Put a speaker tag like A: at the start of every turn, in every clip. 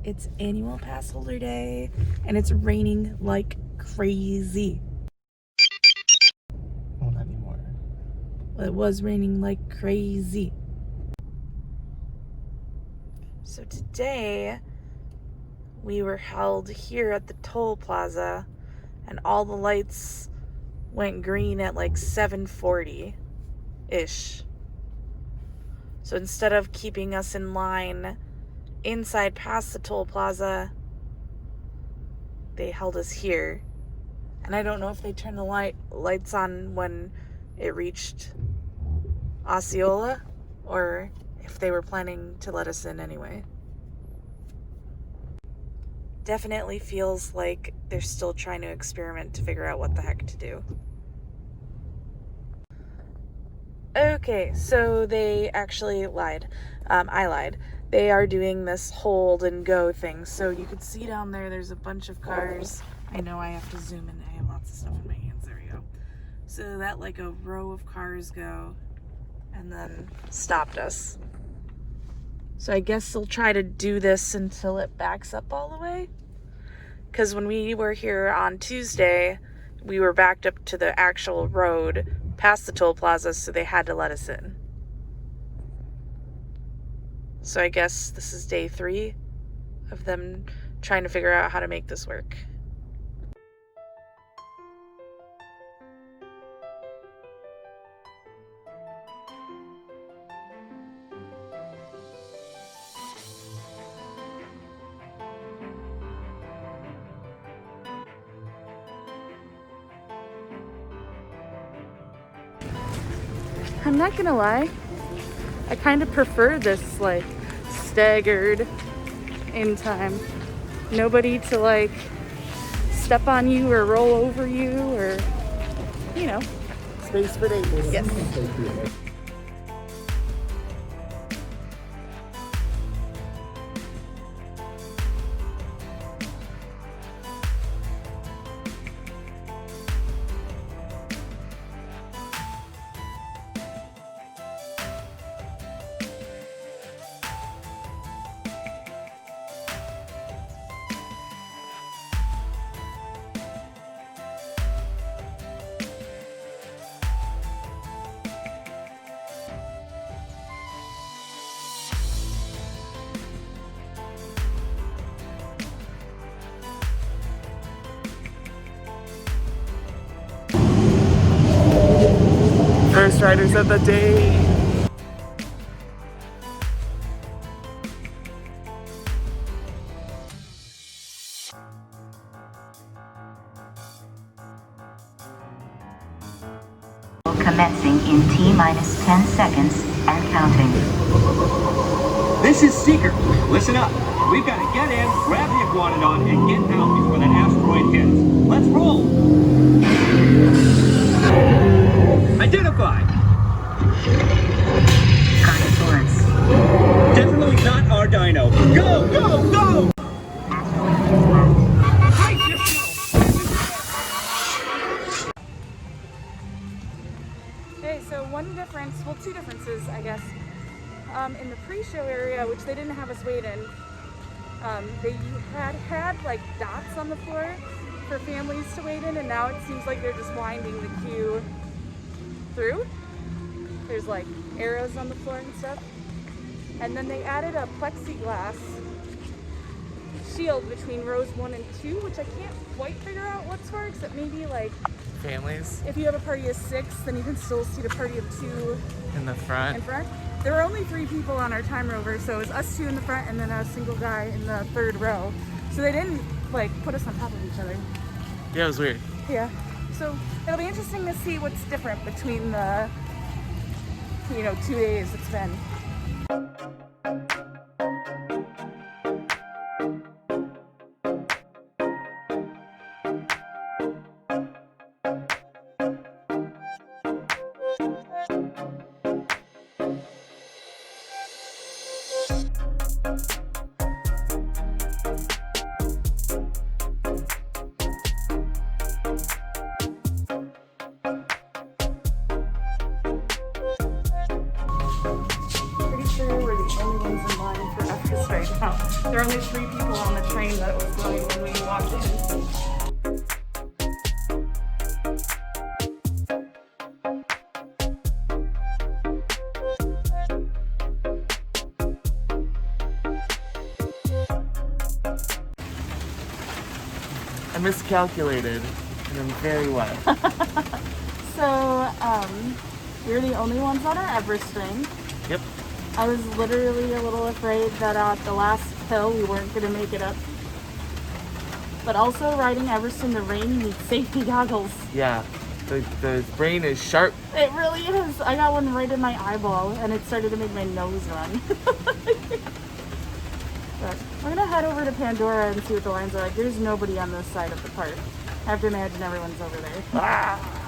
A: It's annual pass holder day and it's raining like crazy.
B: Well, not anymore.
A: Well, it was raining like crazy. So today we were held here at the toll plaza and all the lights went green at like 7:40-ish. So instead of keeping us in line inside past the toll plaza, they held us here. And I don't know if they turned the lights on when it reached Osceola or if they were planning to let us in anyway. Definitely feels like they're still trying to experiment to figure out what the heck to do. Okay, so they actually lied. I lied. They are doing this hold and go thing. So you could see down there, there's a bunch of cars. I know I have to zoom in. I have lots of stuff in my hands. There we go. So that like a row of cars go and then stopped us. So I guess they'll try to do this until it backs up all the way. Because when we were here on Tuesday, we were backed up to the actual road past the toll plaza, so they had to let us in. So I guess this is day 3 of them trying to figure out how to make this work. I'm not gonna lie, I kind of prefer this like staggered in time. Nobody to like step on you or roll over you or, you know.
B: Space for days.
A: Yes.
B: First riders of the day.
C: Commencing in T-minus 10 seconds and counting.
D: This is Seeker. Listen up. We've got to get in, grab the iguanodon, and get out before that asteroid hits. Let's roll. Identify.
C: Carnosaurus.
D: Definitely not our dino. Go, go, go!
A: Okay, so one difference, well, 2 differences, I guess. In the pre-show area, which they didn't have us wait in, they had like dots on the floor for families to wait in, and now it seems like they're just winding the queue through. There's like arrows on the floor and stuff. And then they added a plexiglass shield between rows 1 and 2, which I can't quite figure out what's for, except maybe like
B: Families
A: if you have a party of 6, then you can still see the party of 2
B: in the front.
A: in front. There were only 3 people on our time rover, so it was us 2 in the front and then a single guy in the 3rd row. So they didn't like put us on top of each other.
B: Yeah, it was weird.
A: Yeah. So it'll be interesting to see what's different between the 2 days it's been. There were only 3 people on the train that was going when we walked in.
B: I miscalculated and I'm very wet.
A: So, we're the only ones on our Everesting.
B: Yep.
A: I was literally a little afraid that at the last hill we weren't going to make it up. But also riding Everest in the rain, you need safety goggles.
B: Yeah. The brain is sharp.
A: It really is. I got one right in my eyeball and it started to make my nose run. But we're gonna head over to Pandora and see what the lines are like. There's nobody on this side of the park. I have to imagine everyone's over there.
B: Ah!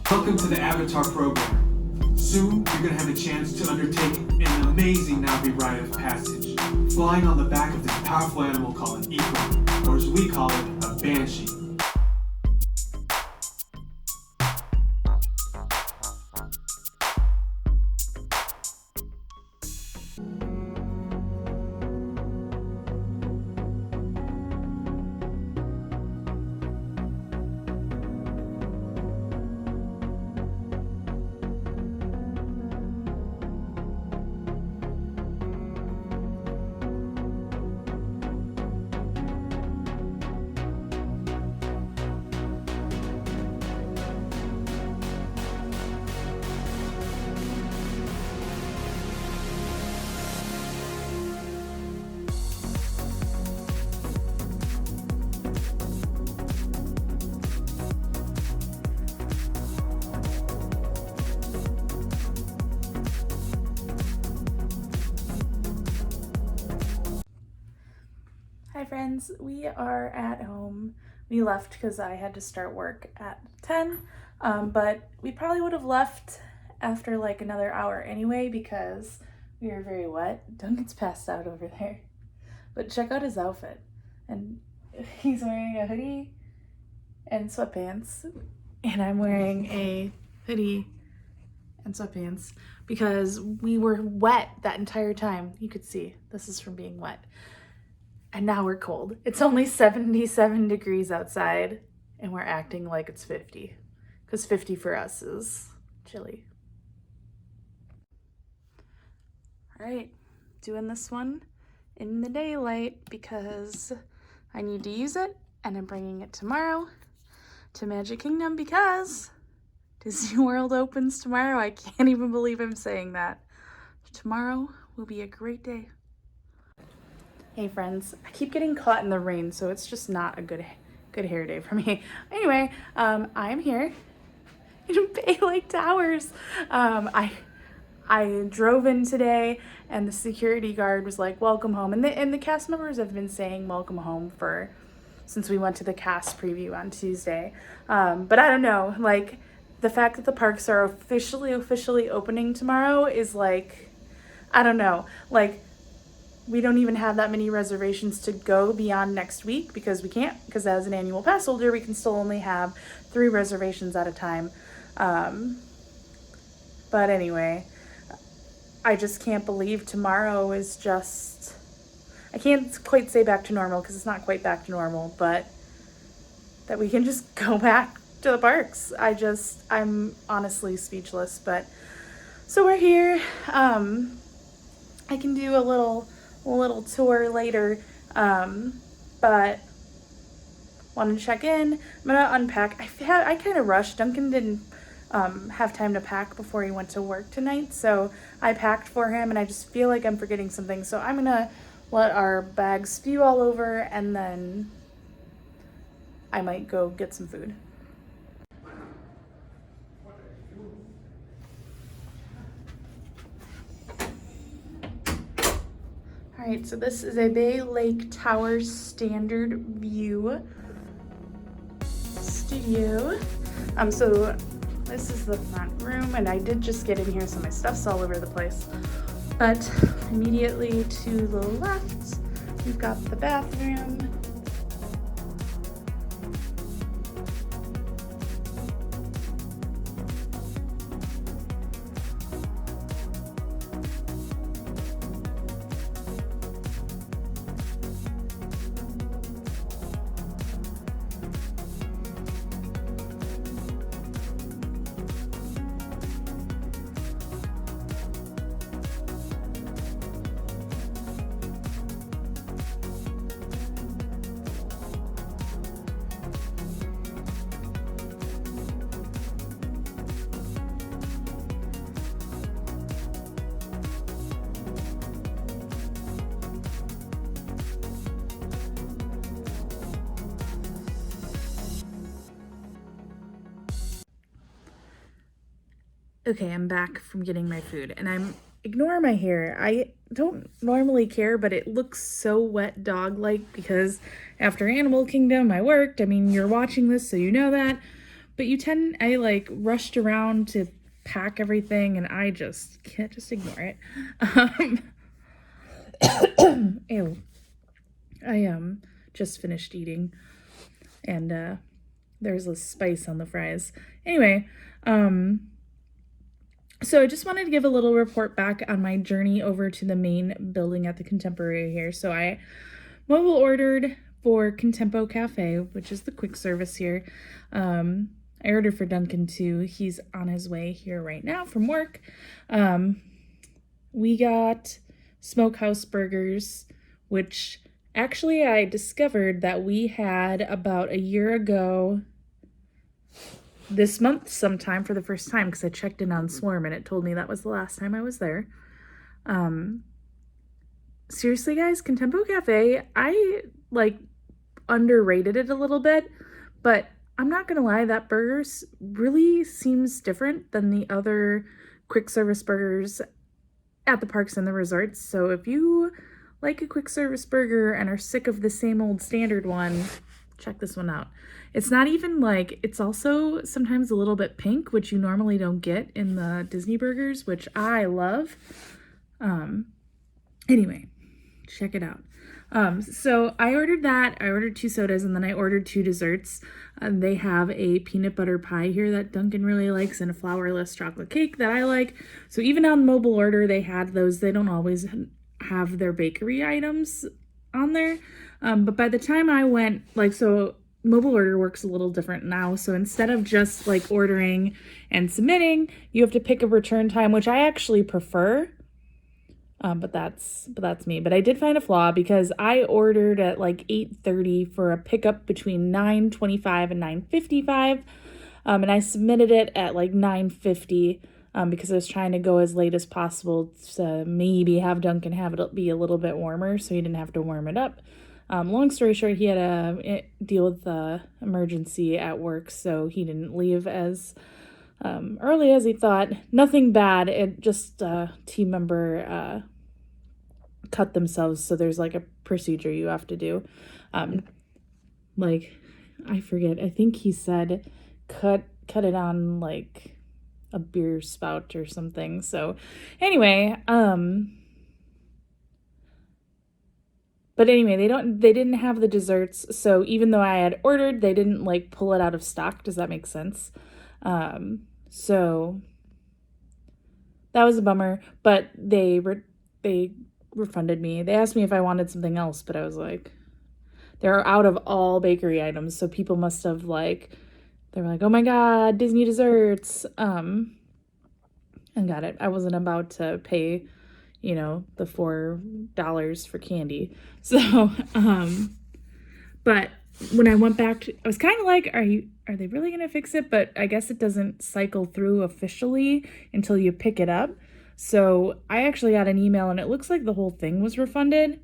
E: Welcome to the Avatar program. Soon, you're going to have a chance to undertake an amazing Navi rite of passage, flying on the back of this powerful animal called an eagle, or as we call it, a banshee.
A: Hi friends, we are at home. We left because I had to start work at 10, but we probably would have left after like another hour anyway because we were very wet. Duncan's passed out over there. But check out his outfit. And he's wearing a hoodie and sweatpants, and I'm wearing a hoodie and sweatpants because we were wet that entire time. You could see this is from being wet. And now we're cold. It's only 77 degrees outside and we're acting like it's 50 because 50 for us is chilly. All right, doing this one in the daylight because I need to use it and I'm bringing it tomorrow to Magic Kingdom because Disney World opens tomorrow. I can't even believe I'm saying that. Tomorrow will be a great day. Hey friends, I keep getting caught in the rain, so it's just not a good hair day for me. Anyway, I am here in Bay Lake Towers. I drove in today and the security guard was like, welcome home. And the cast members have been saying welcome home since we went to the cast preview on Tuesday. But I don't know, like the fact that the parks are officially opening tomorrow is like, I don't know, like we don't even have that many reservations to go beyond next week because we can't, because as an annual pass holder, we can still only have 3 reservations at a time. But anyway, I just can't believe tomorrow is just, I can't quite say back to normal because it's not quite back to normal, but that we can just go back to the parks. I'm honestly speechless, but so we're here. I can do a little tour later, but wanted to check in. I'm gonna unpack. I kind of rushed. Duncan didn't have time to pack before he went to work tonight, so I packed for him, and I just feel like I'm forgetting something, so I'm gonna let our bags spew all over, and then I might go get some food. Alright, so this is a Bay Lake Towers standard view studio. So this is the front room, and I did just get in here, so my stuff's all over the place. But immediately to the left, we've got the bathroom. Okay, I'm back from getting my food, and ignore my hair. I don't normally care, but it looks so wet dog-like because after Animal Kingdom, I worked. I mean, you're watching this, so you know that. But I rushed around to pack everything, and I just can't just ignore it. Ew. I just finished eating, and there's a spice on the fries. Anyway, so I just wanted to give a little report back on my journey over to the main building at the Contemporary here. So I mobile ordered for Contempo Cafe, which is the quick service here. I ordered for Duncan too. He's on his way here right now from work. We got Smokehouse Burgers, which actually I discovered that we had about a year ago this month sometime for the first time, because I checked in on Swarm and it told me that was the last time I was there. Seriously guys, Contempo Cafe, I underrated it a little bit, but I'm not gonna lie, that burgers really seems different than the other quick service burgers at the parks and the resorts. So if you like a quick service burger and are sick of the same old standard one, check this one out. It's not even it's also sometimes a little bit pink, which you normally don't get in the Disney burgers, which I love. Anyway, check it out. So I ordered that. I ordered 2 sodas, and then I ordered 2 desserts. They have a peanut butter pie here that Duncan really likes, and a flourless chocolate cake that I like. So even on mobile order, they had those. They don't always have their bakery items on there. But by the time I went, so mobile order works a little different now. So instead of just ordering and submitting, you have to pick a return time, which I actually prefer. But that's me. But I did find a flaw because I ordered at 8:30 for a pickup between 9:25 and 9:55. And I submitted it at 9:50 because I was trying to go as late as possible to maybe have Duncan have it be a little bit warmer so he didn't have to warm it up. Long story short, he had a deal with the emergency at work, so he didn't leave as early as he thought. Nothing bad. It just a team member cut themselves, so there's a procedure you have to do. I forget. I think he said cut it on a beer spout or something. So anyway, But anyway, they didn't have the desserts, so even though I had ordered, they didn't like pull it out of stock. Does that make sense? So that was a bummer, but they refunded me. They asked me if I wanted something else, but I was like, they're out of all bakery items, so people must have like, they were like, oh my god, Disney desserts, and got it. I wasn't about to pay, the $4 for candy. So, but when I went back to, I was kind of like, are they really gonna fix it? But I guess it doesn't cycle through officially until you pick it up. So I actually got an email and it looks like the whole thing was refunded,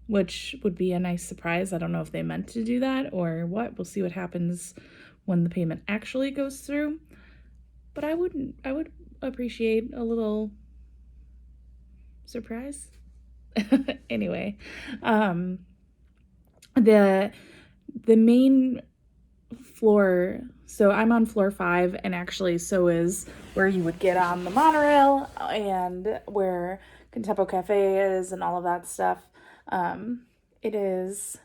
A: which would be a nice surprise. I don't know if they meant to do that or what. We'll see what happens when the payment actually goes through. But I would appreciate a little surprise. Anyway, the main floor, so I'm on floor 5, and actually so is where you would get on the monorail and where Contempo Cafe is and all of that stuff. It is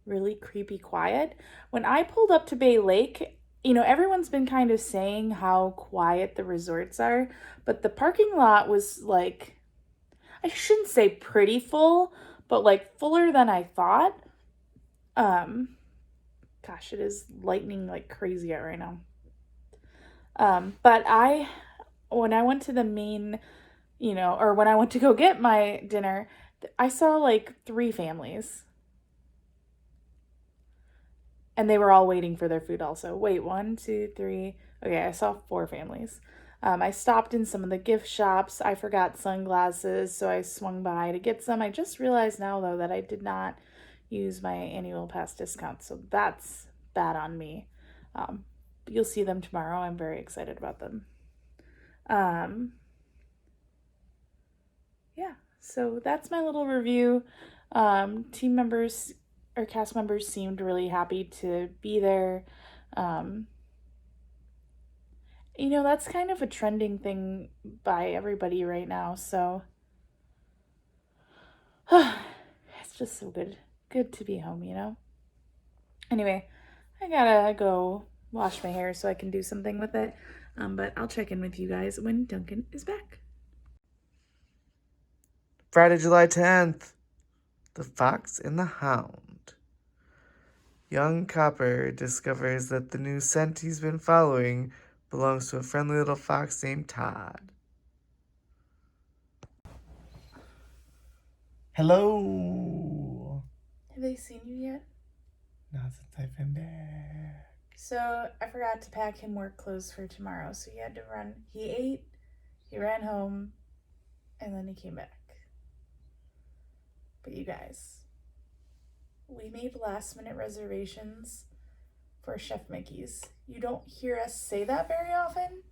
A: really creepy quiet. When I pulled up to Bay Lake, everyone's been kind of saying how quiet the resorts are, but the parking lot was like, I shouldn't say pretty full, but like fuller than I thought. Gosh, it is lightning like crazy out right now. But when I went to the main, or when I went to go get my dinner, I saw like 3 families. And they were all waiting for their food also. Wait, 1, 2, 3. Okay, I saw 4 families. I stopped in some of the gift shops. I forgot sunglasses, so I swung by to get some. I just realized now, though, that I did not use my annual pass discount, so that's bad on me. You'll see them tomorrow. I'm very excited about them. Yeah, so that's my little review. Team members or cast members seemed really happy to be there. That's kind of a trending thing by everybody right now, so it's just so good to be home, Anyway, I gotta go wash my hair so I can do something with it, but I'll check in with you guys when Duncan is back.
B: Friday, July 10th. The Fox and the Hound. Young Copper discovers that the new scent he's been following belongs to a friendly little fox named Todd. Hello.
A: Have they seen you yet?
B: Not since I've been back.
A: So I forgot to pack him work clothes for tomorrow, so he had to run. He ate, he ran home, and then he came back. But you guys, we made last-minute reservations for Chef Mickey's. You don't hear us say that very often,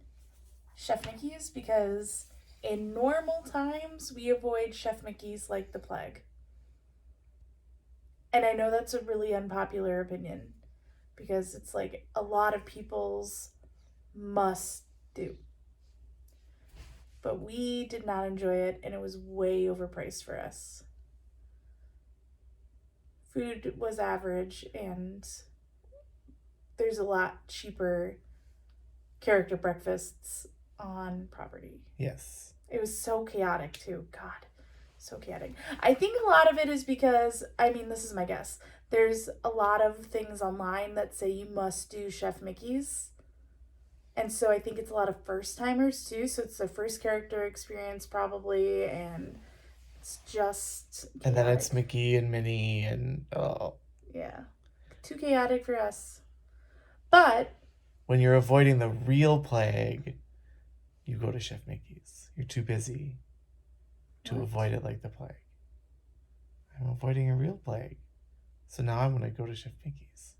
A: Chef Mickey's, because in normal times, we avoid Chef Mickey's like the plague. And I know that's a really unpopular opinion, because it's like a lot of people's must do. But we did not enjoy it, and it was way overpriced for us. Food was average, and there's a lot cheaper character breakfasts on property.
B: Yes.
A: It was so chaotic too. God, so chaotic. I think a lot of it is because, this is my guess, there's a lot of things online that say you must do Chef Mickey's. And so I think it's a lot of first timers too. So it's their first character experience probably, and it's just chaotic.
B: And then it's Mickey and Minnie and
A: yeah, too chaotic for us. But
B: when you're avoiding the real plague, you go to Chef Mickey's. You're too busy to avoid it like the plague. I'm avoiding a real plague, so now I'm gonna go to Chef Mickey's.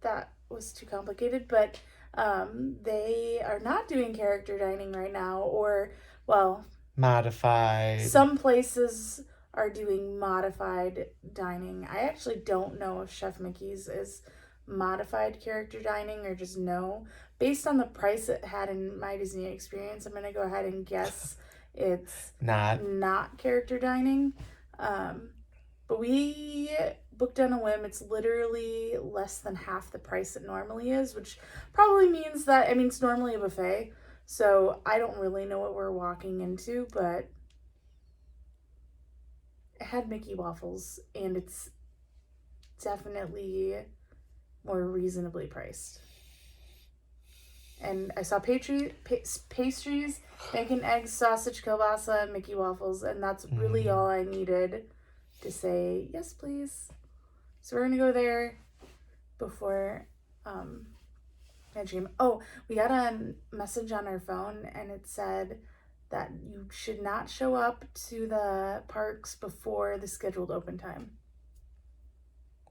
A: That was too complicated, but they are not doing character dining right now, or, well,
B: modified.
A: Some places are doing modified dining. I actually don't know if Chef Mickey's is modified character dining or just no. Based on the price it had in my Disney experience, I'm going to go ahead and guess it's
B: Not.
A: character dining. But we booked on a whim. It's literally less than half the price it normally is, which probably means that, I mean, it's normally a buffet, so I don't really know what we're walking into, but it had Mickey waffles, and it's definitely more reasonably priced. And I saw pastries, bacon, eggs, sausage, kielbasa, Mickey waffles, and that's really all I needed to say, yes, please. So we're going to go there before Magic Game. Oh, we got a message on our phone, and it said that you should not show up to the parks before the scheduled open time.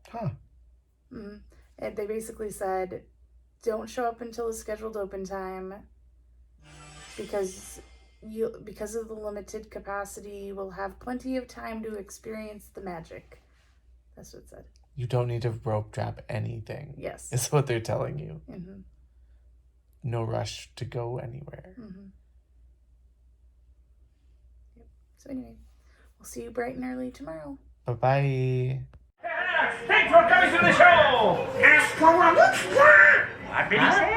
B: Huh.
A: And they basically said, don't show up until the scheduled open time because of the limited capacity, you will have plenty of time to experience the magic. That's what it said.
B: You don't need to rope trap anything.
A: Yes.
B: Is what they're telling you.
A: Mm-hmm.
B: No rush to go anywhere.
A: Mm-hmm. Yep. So anyway, we'll see you bright and early tomorrow.
B: Bye-bye.
F: Thanks for coming to the show! What did he say?